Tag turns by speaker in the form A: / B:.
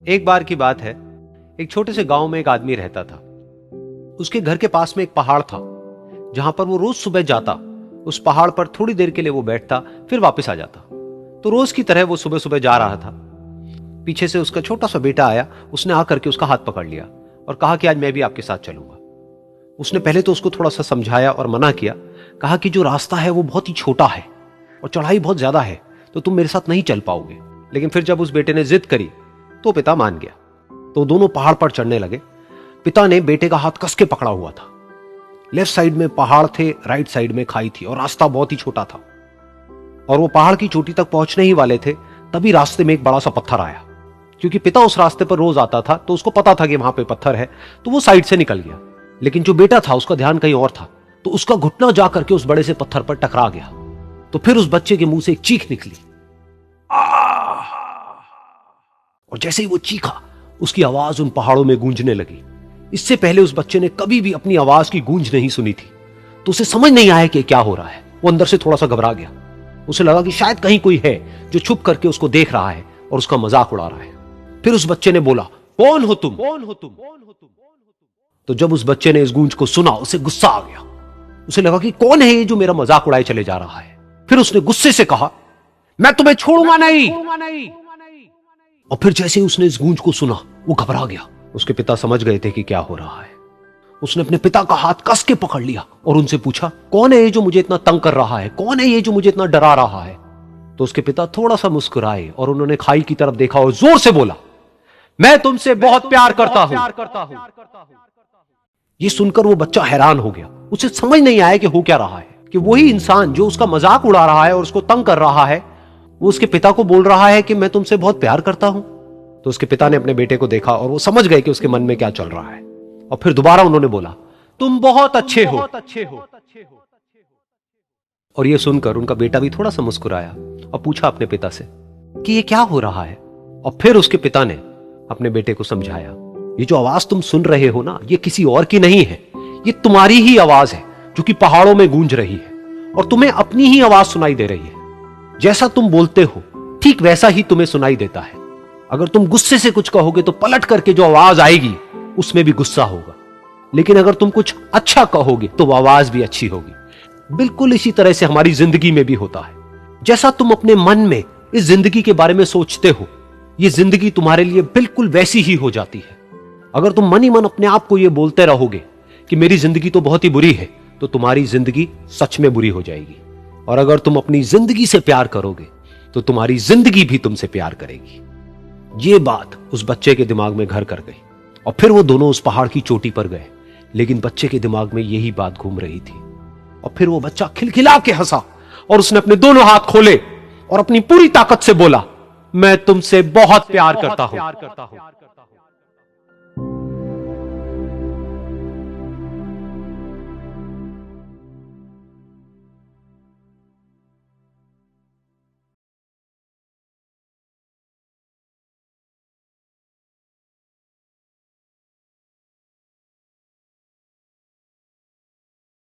A: एक बार की बात है, एक छोटे से गांव में एक आदमी रहता था। उसके घर के पास में एक पहाड़ था, जहां पर वो रोज सुबह जाता। उस पहाड़ पर थोड़ी देर के लिए वो बैठता, फिर वापस आ जाता। तो रोज की तरह वो सुबह सुबह जा रहा था। पीछे से उसका छोटा सा बेटा आया। उसने आकर के उसका हाथ पकड़ लिया और कहा कि आज मैं भी आपके साथ चलूंगा। उसने पहले तो उसको थोड़ा सा समझाया और मना किया। कहा कि जो रास्ता है वो बहुत ही छोटा है और चढ़ाई बहुत ज्यादा है, तो तुम मेरे साथ नहीं चल पाओगे। लेकिन फिर जब उस बेटे ने जिद करी तो पिता मान गया। तो दोनों पहाड़ पर चढ़ने लगे। पिता ने बेटे का हाथ कस के पकड़ा हुआ था। लेफ्ट साइड में पहाड़ थे, राइट साइड में खाई थी और रास्ता बहुत ही छोटा था। और वो पहाड़ की चोटी तक पहुंचने ही वाले थे, तभी रास्ते में एक बड़ा सा पत्थर आया। क्योंकि पिता उस रास्ते पर रोज आता था, तो उसको पता था कि वहां पे पत्थर है, तो वो साइड से निकल गया। लेकिन जो बेटा था उसका ध्यान कहीं और था, तो उसका घुटना जा करके उस बड़े से पत्थर पर टकरा गया। तो फिर उस बच्चे के मुंह से एक चीख निकली। और जैसे ही वो चीखा, उसकी आवाज उन पहाड़ों में गूंजने लगी। इससे पहले उस बच्चे ने कभी भी अपनी आवाज की गूंज नहीं सुनी थी, तो उसे समझ नहीं आया कि क्या हो रहा है। वो अंदर से थोड़ा सा घबरा गया। उसे लगा कि शायद कहीं कोई है जो छुप करके उसको देख रहा है और उसका मजाक उड़ा रहा है। फिर उस बच्चे ने बोला, कौन हो तुम? कौन हो तुम? तो जब उस बच्चे ने इस गूंज को सुना, उसे गुस्सा आ गया। उसे लगा कि कौन है ये जो मेरा मजाक उड़ाए चले जा रहा है। फिर उसने गुस्से से कहा, मैं तुम्हें छोड़ूंगा नहीं। और फिर जैसे ही उसने इस गूंज को सुना, वो घबरा गया। उसके पिता समझ गए थे कि क्या हो रहा है। उसने अपने पिता का हाथ कस के पकड़ लिया और उनसे पूछा, कौन है ये जो मुझे इतना तंग कर रहा है? कौन है ये जो मुझे इतना डरा रहा है? तो उसके पिता थोड़ा सा मुस्कुराए और उन्होंने खाई की तरफ देखा और जोर से बोला, मैं तुमसे बहुत प्यार करता हूं। ये सुनकर वो बच्चा हैरान हो गया। उसे समझ नहीं आया कि हो क्या रहा है, कि वही इंसान जो उसका मजाक उड़ा रहा है और उसको तंग कर रहा है, वो उसके पिता को बोल रहा है कि मैं तुमसे बहुत प्यार करता हूं। तो उसके पिता ने अपने बेटे को देखा और वो समझ गए कि उसके मन में क्या चल रहा है। और फिर दोबारा उन्होंने बोला, तुम बहुत अच्छे हो। और ये सुनकर उनका बेटा भी थोड़ा सा मुस्कुराया और पूछा अपने पिता से कि ये क्या हो रहा है। और फिर उसके पिता ने अपने बेटे को समझाया, ये जो आवाज तुम सुन रहे हो ना, ये किसी और की नहीं है, ये तुम्हारी ही आवाज है जो कि पहाड़ों में गूंज रही है। और तुम्हें अपनी ही आवाज सुनाई दे रही है। जैसा तुम बोलते हो ठीक वैसा ही तुम्हें सुनाई देता है। अगर तुम गुस्से से कुछ कहोगे तो पलट करके जो आवाज आएगी उसमें भी गुस्सा होगा। लेकिन अगर तुम कुछ अच्छा कहोगे तो वो आवाज भी अच्छी होगी। बिल्कुल इसी तरह से हमारी जिंदगी में भी होता है। जैसा तुम अपने मन में इस जिंदगी के बारे में सोचते हो, ये जिंदगी तुम्हारे लिए बिल्कुल वैसी ही हो जाती है। अगर तुम मन ही मन अपने आप को ये बोलते रहोगे कि मेरी जिंदगी तो बहुत ही बुरी है, तो तुम्हारी जिंदगी सच में बुरी हो जाएगी। और अगर तुम अपनी जिंदगी से प्यार करोगे तो तुम्हारी जिंदगी भी तुमसे प्यार करेगी। ये बात उस बच्चे के दिमाग में घर कर गई और फिर वो दोनों उस पहाड़ की चोटी पर गए। लेकिन बच्चे के दिमाग में यही बात घूम रही थी। और फिर वो बच्चा खिलखिला के हंसा और उसने अपने दोनों हाथ खोले और अपनी पूरी ताकत से बोला, मैं तुमसे बहुत प्यार करता हूं।